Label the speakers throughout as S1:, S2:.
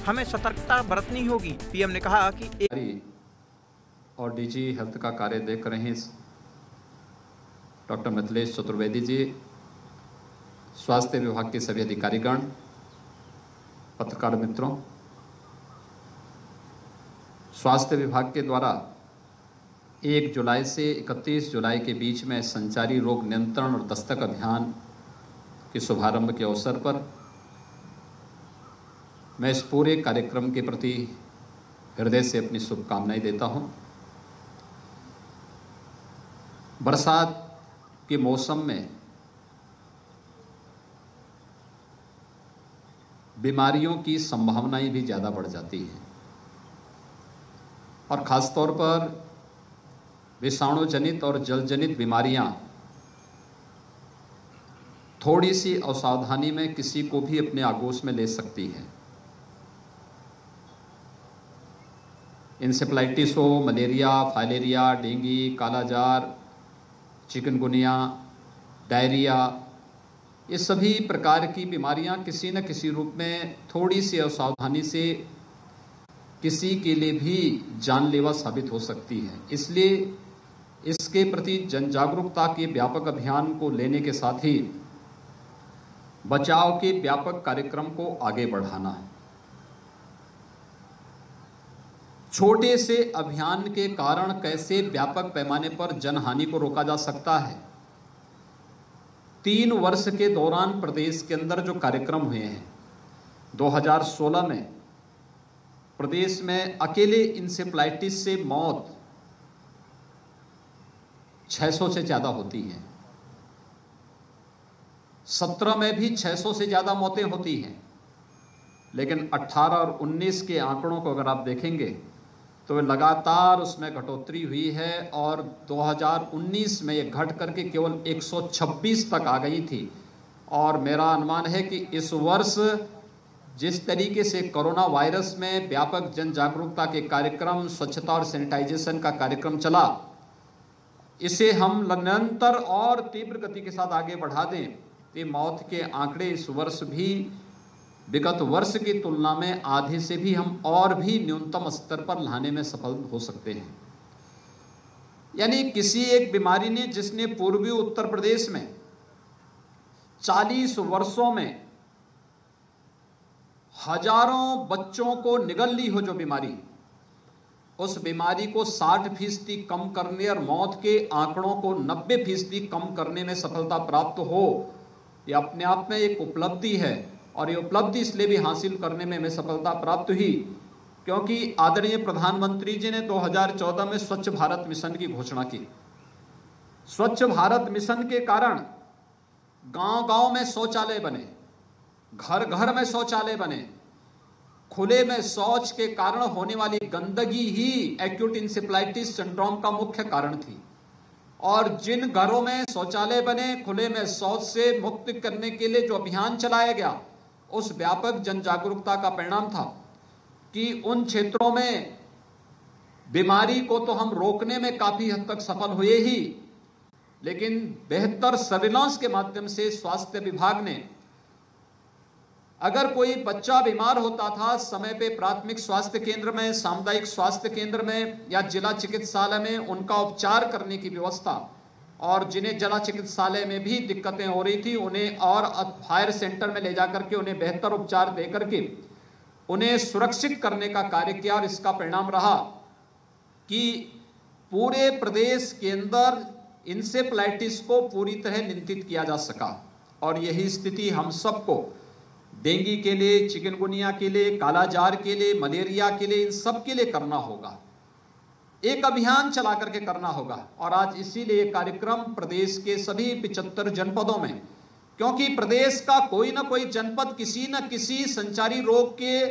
S1: हमें सतर्कता बरतनी होगी। पीएम ने कहा कि
S2: और डीजी हेल्थ का कार्य देख रहे हैं डॉक्टर मिथिलेश चतुर्वेदी जी, स्वास्थ्य विभाग के सभी अधिकारीगण, पत्रकार मित्रों, स्वास्थ्य विभाग के द्वारा 1 जुलाई से 31 जुलाई के बीच में संचारी रोग नियंत्रण और दस्तक अभियान के शुभारंभ के अवसर पर मैं इस पूरे कार्यक्रम के प्रति हृदय से अपनी शुभकामनाएं देता हूं। बरसात के मौसम में बीमारियों की संभावनाएं भी ज़्यादा बढ़ जाती हैं और ख़ासतौर पर विषाणु जनित और जल जनित बीमारियां थोड़ी सी असावधानी में किसी को भी अपने आगोश में ले सकती है। इंसेफ्लाइटिस हो, मलेरिया, फाइलेरिया, डेंगू, कालाजार, चिकनगुनिया, डायरिया, ये सभी प्रकार की बीमारियां किसी न किसी रूप में थोड़ी सी असावधानी से किसी के लिए भी जानलेवा साबित हो सकती है। इसलिए इसके प्रति जन जागरूकता के व्यापक अभियान को लेने के साथ ही बचाव के व्यापक कार्यक्रम को आगे बढ़ाना है। छोटे से अभियान के कारण कैसे व्यापक पैमाने पर जनहानि को रोका जा सकता है। 3 वर्ष के दौरान प्रदेश के अंदर जो कार्यक्रम हुए हैं, 2016 में प्रदेश में अकेले इंसेफ्लाइटिस से मौत 600 से ज़्यादा होती हैं। 17 में भी 600 से ज़्यादा मौतें होती हैं, लेकिन 18 और 19 के आंकड़ों को अगर आप देखेंगे तो लगातार उसमें घटोतरी हुई है और 2019 में ये घट करके केवल 126 तक आ गई थी। और मेरा अनुमान है कि इस वर्ष जिस तरीके से कोरोना वायरस में व्यापक जन जागरूकता के कार्यक्रम, स्वच्छता और सैनिटाइजेशन का कार्यक्रम चला, इसे हम निरंतर और तीव्र गति के साथ आगे बढ़ा दें तो मौत के आंकड़े इस वर्ष भी विगत वर्ष की तुलना में आधे से भी हम और भी न्यूनतम स्तर पर लाने में सफल हो सकते हैं। यानी किसी एक बीमारी ने जिसने पूर्वी उत्तर प्रदेश में 40 वर्षों में हजारों बच्चों को निगल ली हो, जो बीमारी, उस बीमारी को 60% कम करने और मौत के आंकड़ों को 90% कम करने में सफलता प्राप्त हो, यह अपने आप में एक उपलब्धि है। और ये उपलब्धि इसलिए भी हासिल करने में हमें सफलता प्राप्त हुई क्योंकि आदरणीय प्रधानमंत्री जी ने 2014 में स्वच्छ भारत मिशन की घोषणा की। स्वच्छ भारत मिशन के कारण गांव-गांव में शौचालय बने, घर-घर में शौचालय बने। खुले में शौच के कारण होने वाली गंदगी ही एक्यूट इंसेफ्लाइटिस सिंड्रोम का मुख्य कारण थी। और जिन घरों में शौचालय बने, खुले में शौच से मुक्त करने के लिए जो अभियान चलाया गया, उस व्यापक जन जागरूकता का परिणाम था कि उन क्षेत्रों में बीमारी को तो हम रोकने में काफी हद तक सफल हुए ही, लेकिन बेहतर सर्विलांस के माध्यम से स्वास्थ्य विभाग ने, अगर कोई बच्चा बीमार होता था, समय पे प्राथमिक स्वास्थ्य केंद्र में, सामुदायिक स्वास्थ्य केंद्र में या जिला चिकित्सालय में उनका उपचार करने की व्यवस्था, और जिन्हें जिला चिकित्सालय में भी दिक्कतें हो रही थी उन्हें और फायर सेंटर में ले जाकर के उन्हें बेहतर उपचार दे करके उन्हें सुरक्षित करने का कार्य किया। और इसका परिणाम रहा कि पूरे प्रदेश के अंदर इंसेफ्लाइटिस को पूरी तरह नियंत्रित किया जा सका। और यही स्थिति हम सबको डेंगू के लिए, चिकनगुनिया के लिए, कालाजार के लिए, मलेरिया के लिए, इन सब के लिए करना होगा। एक अभियान चला करके करना होगा। और आज इसीलिए कार्यक्रम प्रदेश के सभी 75 जनपदों में, क्योंकि प्रदेश का कोई ना कोई जनपद किसी न किसी संचारी रोग के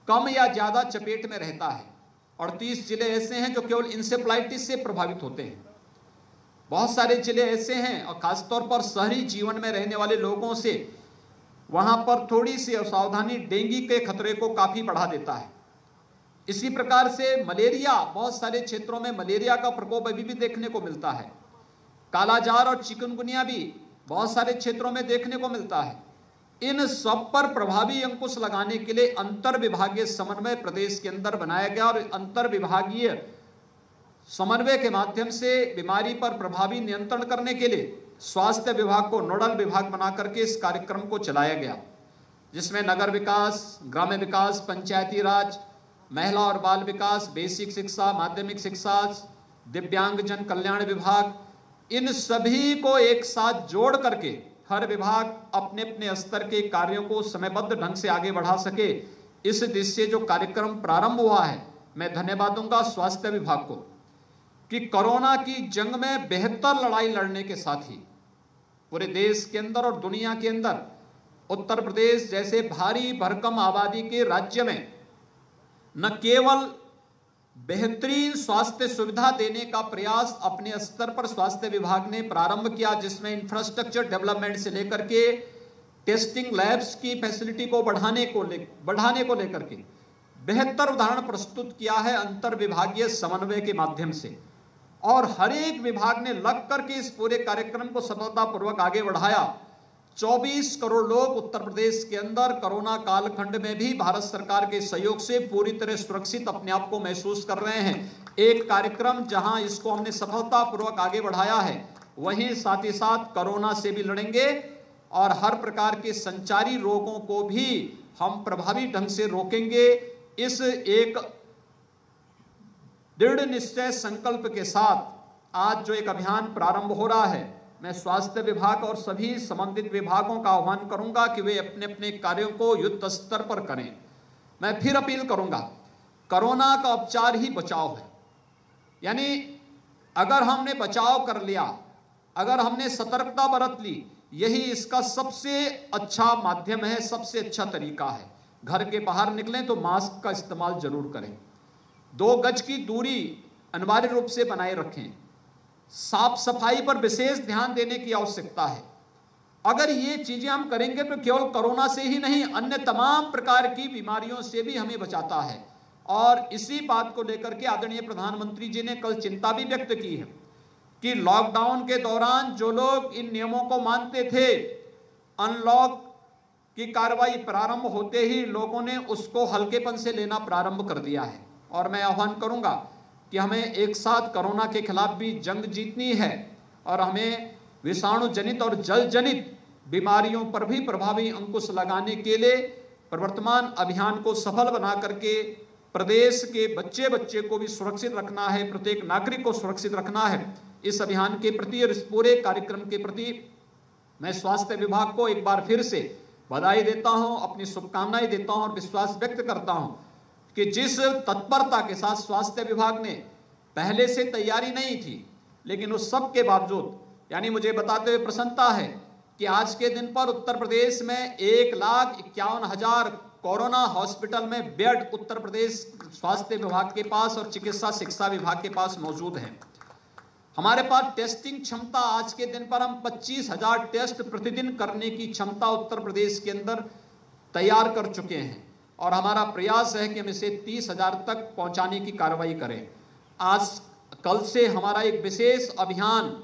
S2: कम या ज्यादा चपेट में रहता है। 38 जिले ऐसे हैं जो केवल इंसेफ्लाइटिस से प्रभावित होते हैं। बहुत सारे जिले ऐसे हैं और खासतौर पर शहरी जीवन में रहने वाले लोगों से वहां पर थोड़ी सी असावधानी डेंगू के खतरे को काफी बढ़ा देता है। इसी प्रकार से मलेरिया, बहुत सारे क्षेत्रों में मलेरिया का प्रकोप अभी भी देखने को मिलता है। कालाजार और चिकनगुनिया भी बहुत सारे क्षेत्रों में देखने को मिलता है। इन सब पर प्रभावी अंकुश लगाने के लिए अंतर विभागीय समन्वय प्रदेश के अंदर बनाया गया और अंतर विभागीय समन्वय के माध्यम से बीमारी पर प्रभावी नियंत्रण करने के लिए स्वास्थ्य विभाग को नोडल विभाग बना करके इस कार्यक्रम को चलाया गया, जिसमें नगर विकास, ग्राम्य विकास, पंचायती राज, महिला और बाल विकास, बेसिक शिक्षा, माध्यमिक शिक्षा, दिव्यांगजन कल्याण विभाग, इन सभी को एक साथ जोड़ करके हर विभाग अपने अपने स्तर के कार्यों को समयबद्ध ढंग से आगे बढ़ा सके, इस दृष्टि से जो कार्यक्रम प्रारंभ हुआ है, मैं धन्यवाद दूंगा स्वास्थ्य विभाग को कि कोरोना की जंग में बेहतर लड़ाई लड़ने के साथ ही पूरे देश के अंदर और दुनिया के अंदर उत्तर प्रदेश जैसे भारी भरकम आबादी के राज्य में न केवल बेहतरीन स्वास्थ्य सुविधा देने का प्रयास अपने स्तर पर स्वास्थ्य विभाग ने प्रारंभ किया, जिसमें इंफ्रास्ट्रक्चर डेवलपमेंट से लेकर के टेस्टिंग लैब्स की फैसिलिटी को बढ़ाने को लेकर के बेहतर उदाहरण प्रस्तुत किया है अंतर विभागीय समन्वय के माध्यम से। और हर एक विभाग ने लग करके इस पूरे कार्यक्रम को सफलतापूर्वक आगे बढ़ाया। 24 करोड़ लोग उत्तर प्रदेश के अंदर कोरोना कालखंड में भी भारत सरकार के सहयोग से पूरी तरह सुरक्षित अपने आप को महसूस कर रहे हैं। एक कार्यक्रम जहां इसको हमने सफलतापूर्वक आगे बढ़ाया है, वहीं साथ ही साथ कोरोना से भी लड़ेंगे और हर प्रकार के संचारी रोगों को भी हम प्रभावी ढंग से रोकेंगे। इस एक दृढ़ निश्चय संकल्प के साथ आज जो एक अभियान प्रारंभ हो रहा है, मैं स्वास्थ्य विभाग और सभी संबंधित विभागों का आह्वान करूंगा कि वे अपने अपने कार्यों को युद्ध स्तर पर करें। मैं फिर अपील करूंगा, कोरोना का उपचार ही बचाव है। यानी अगर हमने बचाव कर लिया, अगर हमने सतर्कता बरत ली, यही इसका सबसे अच्छा माध्यम है, सबसे अच्छा तरीका है। घर के बाहर निकलें तो मास्क का इस्तेमाल जरूर करें, 2 गज की दूरी अनिवार्य रूप से बनाए रखें, साफ सफाई पर विशेष ध्यान देने की आवश्यकता है। अगर ये चीजें हम करेंगे तो केवल कोरोना से ही नहीं, अन्य तमाम प्रकार की बीमारियों से भी हमें बचाता है। और इसी बात को लेकर के आदरणीय प्रधानमंत्री जी ने कल चिंता भी व्यक्त की है कि लॉकडाउन के दौरान जो लोग इन नियमों को मानते थे, अनलॉक की कार्रवाई प्रारंभ होते ही लोगों ने उसको हल्केपन से लेना प्रारंभ कर दिया है। और मैं आह्वान करूंगा कि हमें एक साथ कोरोना के खिलाफ भी जंग जीतनी है और हमें विषाणु जनित और जल जनित बीमारियों पर भी प्रभावी अंकुश लगाने के लिए प्रवर्तमान अभियान को सफल बना करके प्रदेश के बच्चे बच्चे को भी सुरक्षित रखना है, प्रत्येक नागरिक को सुरक्षित रखना है। इस अभियान के प्रति और इस पूरे कार्यक्रम के प्रति मैं स्वास्थ्य विभाग को एक बार फिर से बधाई देता हूं, अपनी शुभकामनाएं देता हूं और विश्वास व्यक्त करता हूं कि जिस तत्परता के साथ स्वास्थ्य विभाग ने पहले से तैयारी नहीं थी, लेकिन उस सब के बावजूद, यानी मुझे बताते हुए प्रसन्नता है कि आज के दिन पर उत्तर प्रदेश में 1,51,000 कोरोना हॉस्पिटल में बेड उत्तर प्रदेश स्वास्थ्य विभाग के पास और चिकित्सा शिक्षा विभाग के पास मौजूद है। हमारे पास टेस्टिंग क्षमता आज के दिन पर हम 25,000 टेस्ट प्रतिदिन करने की क्षमता उत्तर प्रदेश के अंदर तैयार कर चुके हैं और हमारा प्रयास है कि हम इसे 30,000 तक पहुंचाने की कार्रवाई करें। आज कल से हमारा एक विशेष अभियान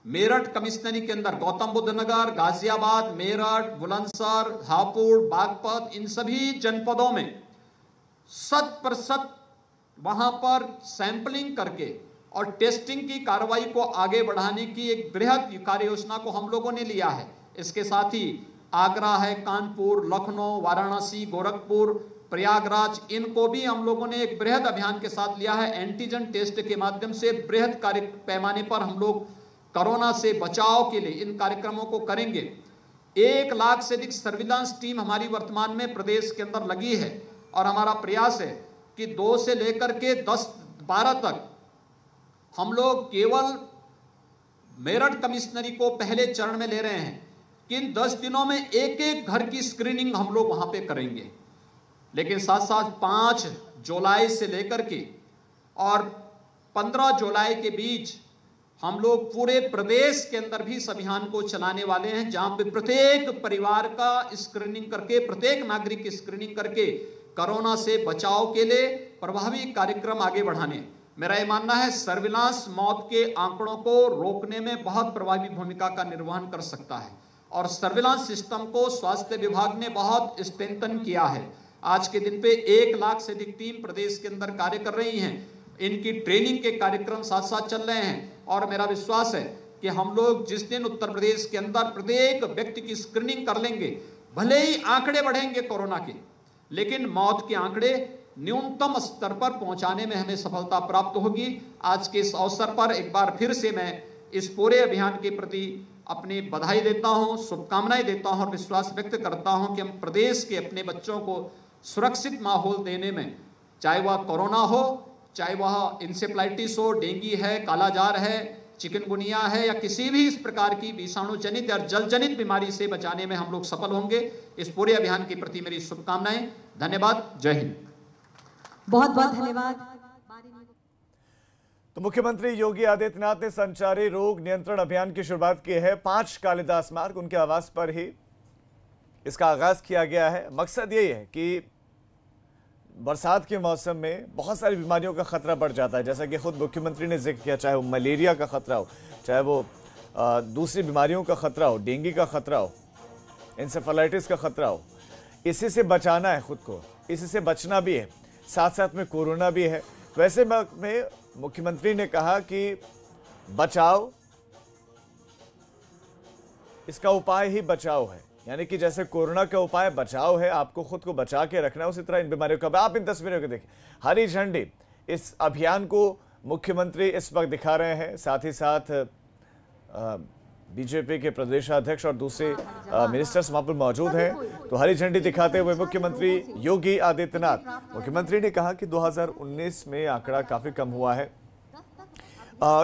S2: मेरठ कमिश्नरी के अंदर गौतम बुद्ध नगर, गाजियाबाद, मेरठ, बुलंदशहर, हापुड़, बागपत, इन सभी जनपदों में 100% वहां पर सैंपलिंग करके और टेस्टिंग की कार्रवाई को आगे बढ़ाने की एक बृहद कार्य योजना को हम लोगों ने लिया है। इसके साथ ही आगरा है, कानपुर, लखनऊ, वाराणसी, गोरखपुर, प्रयागराज, इनको भी हम लोगों ने एक बृहद अभियान के साथ लिया है। एंटीजन टेस्ट के माध्यम से बृहद कार्य पैमाने पर हम लोग कोरोना से बचाव के लिए इन कार्यक्रमों को करेंगे। 1 लाख से अधिक सर्विलांस टीम हमारी वर्तमान में प्रदेश के अंदर लगी है और हमारा प्रयास है कि 2 से लेकर के 10-12 तक हम लोग केवल मेरठ कमिश्नरी को पहले चरण में ले रहे हैं कि इन 10 दिनों में एक घर की स्क्रीनिंग हम लोग वहां पे करेंगे। लेकिन साथ साथ 5 जुलाई से लेकर के और 15 जुलाई के बीच हम लोग पूरे प्रदेश के अंदर भी इस अभियान को चलाने वाले हैं, जहां पे प्रत्येक परिवार का स्क्रीनिंग करके, प्रत्येक नागरिक की स्क्रीनिंग करके कोरोना से बचाव के लिए प्रभावी कार्यक्रम आगे बढ़ाने। मेरा यह मानना है सर्विलांस मौत के आंकड़ों को रोकने में बहुत प्रभावी भूमिका का निर्वहन कर सकता है और सर्विलांस सिस्टम को स्वास्थ्य विभाग ने बहुत स्ट्रेंथन किया है। आज के दिन पे 1 लाख से अधिक टीम प्रदेश के अंदर कार्य कर रही हैं। इनकी ट्रेनिंग के कार्यक्रम साथ साथ चल रहे हैं और मेरा विश्वास है कि हम लोग जिस दिन उत्तर प्रदेश के अंदर प्रत्येक व्यक्ति की स्क्रीनिंग कर लेंगे, भले ही आंकड़े बढ़ेंगे कोरोना के, लेकिन मौत के आंकड़े न्यूनतम स्तर पर पहुंचाने में हमें सफलता प्राप्त होगी। आज के इस अवसर पर एक बार फिर से मैं इस पूरे अभियान के प्रति अपनी बधाई देता हूं, शुभकामनाएं देता हूं और विश्वास व्यक्त करता हूं कि हम प्रदेश के अपने बच्चों को सुरक्षित माहौल देने में, चाहे वह कोरोना हो, चाहे वह इंसेफ्लाइटिस हो, डेंगू है, कालाजार है, चिकनगुनिया है या किसी भी इस प्रकार की विषाणु जनित या जल जनित बीमारी से बचाने में हम लोग सफल होंगे। इस पूरे अभियान के प्रति मेरी शुभकामनाएं। धन्यवाद। जय हिंद।
S3: बहुत बहुत धन्यवाद।
S4: तो मुख्यमंत्री योगी आदित्यनाथ ने संचारी रोग नियंत्रण अभियान की शुरुआत की है। 5 कालिदास मार्ग उनके आवास पर ही इसका आगाज किया गया है। मकसद यही है कि बरसात के मौसम में बहुत सारी बीमारियों का खतरा बढ़ जाता है, जैसा कि खुद मुख्यमंत्री ने जिक्र किया, चाहे वो मलेरिया का खतरा हो, चाहे वो दूसरी बीमारियों का खतरा हो, डेंगू का खतरा हो, इंसेफेलाइटिस का खतरा हो। इसी से बचाना है खुद को, इसी से बचना भी है, साथ साथ में कोरोना भी है। वैसे में मुख्यमंत्री ने कहा कि बचाव, इसका उपाय ही बचाव है, यानी कि जैसे कोरोना का उपाय बचाव है, आपको खुद को बचा के रखना है, उसी तरह इन बीमारियों का। आप इन तस्वीरों को देखिए, हरी झंडी इस अभियान को मुख्यमंत्री इस वक्त दिखा रहे हैं। साथ ही साथ बीजेपी के प्रदेशाध्यक्ष और दूसरे मिनिस्टर्स वहां पर मौजूद हैं। तो हरी झंडी दिखाते हुए मुख्यमंत्री योगी आदित्यनाथ, मुख्यमंत्री ने कहा कि 2019 में आंकड़ा काफी कम हुआ है।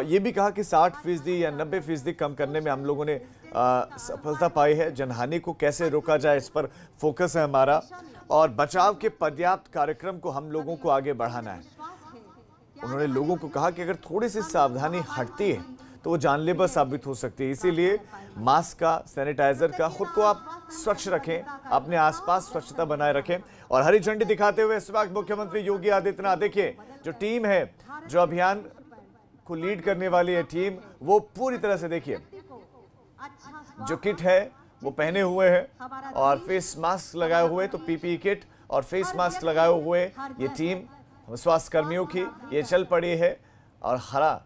S4: ये भी कहा कि 60% या 90% कम करने में हम लोगों ने सफलता पाई है। जनहानि को कैसे रोका जाए, इस पर फोकस है हमारा, और बचाव के पर्याप्त कार्यक्रम को हम लोगों को आगे बढ़ाना है। उन्होंने लोगों को कहा कि अगर थोड़ी सी सावधानी हटती है तो वो जानलेवा साबित हो सकती है। इसीलिए मास्क का, सैनिटाइजर का, खुद को आप स्वच्छ रखें, अपने आसपास स्वच्छता बनाए रखें। और हरी झंडी दिखाते हुए इस वक्त मुख्यमंत्री योगी आदित्यनाथ, देखिए जो टीम है, जो अभियान को लीड करने वाली है टीम, वो पूरी तरह से देखिए जो किट है वो पहने हुए हैं और फेस मास्क लगाए हुए, तो पीपीई किट और फेस मास्क लगाए हुए ये टीम स्वास्थ्य कर्मियों की ये चल पड़ी है और हरा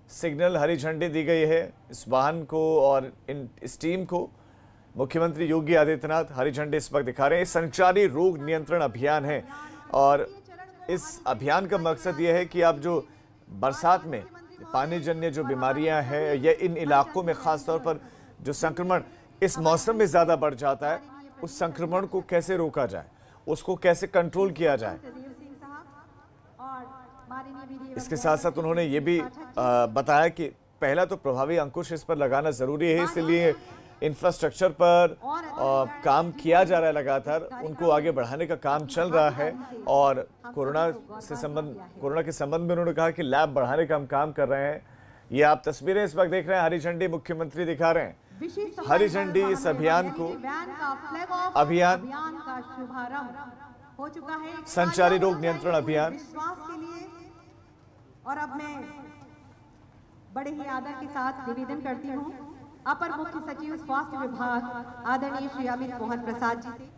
S4: सिग्नल, हरी झंडी दी गई है इस वाहन को और इस टीम को। मुख्यमंत्री योगी आदित्यनाथ हरी झंडी इस वक्त दिखा रहे हैं। संचारी रोग नियंत्रण अभियान है और इस अभियान का मकसद यह है कि आप जो बरसात में पानी जन्य जो बीमारियां हैं या इन इलाकों में खास तौर पर जो संक्रमण इस मौसम में ज़्यादा बढ़ जाता है, उस संक्रमण को कैसे रोका जाए, उसको कैसे कंट्रोल किया जाए। इसके साथ साथ उन्होंने ये भी बताया कि पहला तो प्रभावी अंकुश इस पर लगाना ज़रूरी है, इसलिए इंफ्रास्ट्रक्चर पर काम किया जा रहा है लगातार, उनको आगे बढ़ाने का काम चल रहा है। और कोरोना के संबंध में उन्होंने कहा कि लैब बढ़ाने का हम काम कर रहे हैं। ये आप तस्वीरें इस वक्त देख रहे हैं, हरी झंडी मुख्यमंत्री दिखा रहे हैं। हरी झंडी इस अभियान को, अभियान
S3: का शुभारंभ हो चुका है,
S4: संचारी रोग नियंत्रण अभियान।
S3: और अब मैं बड़े ही आदर के साथ निवेदन करती हूँ अपर मुख्य सचिव स्वास्थ्य विभाग आदरणीय श्री अमित मोहन प्रसाद जी से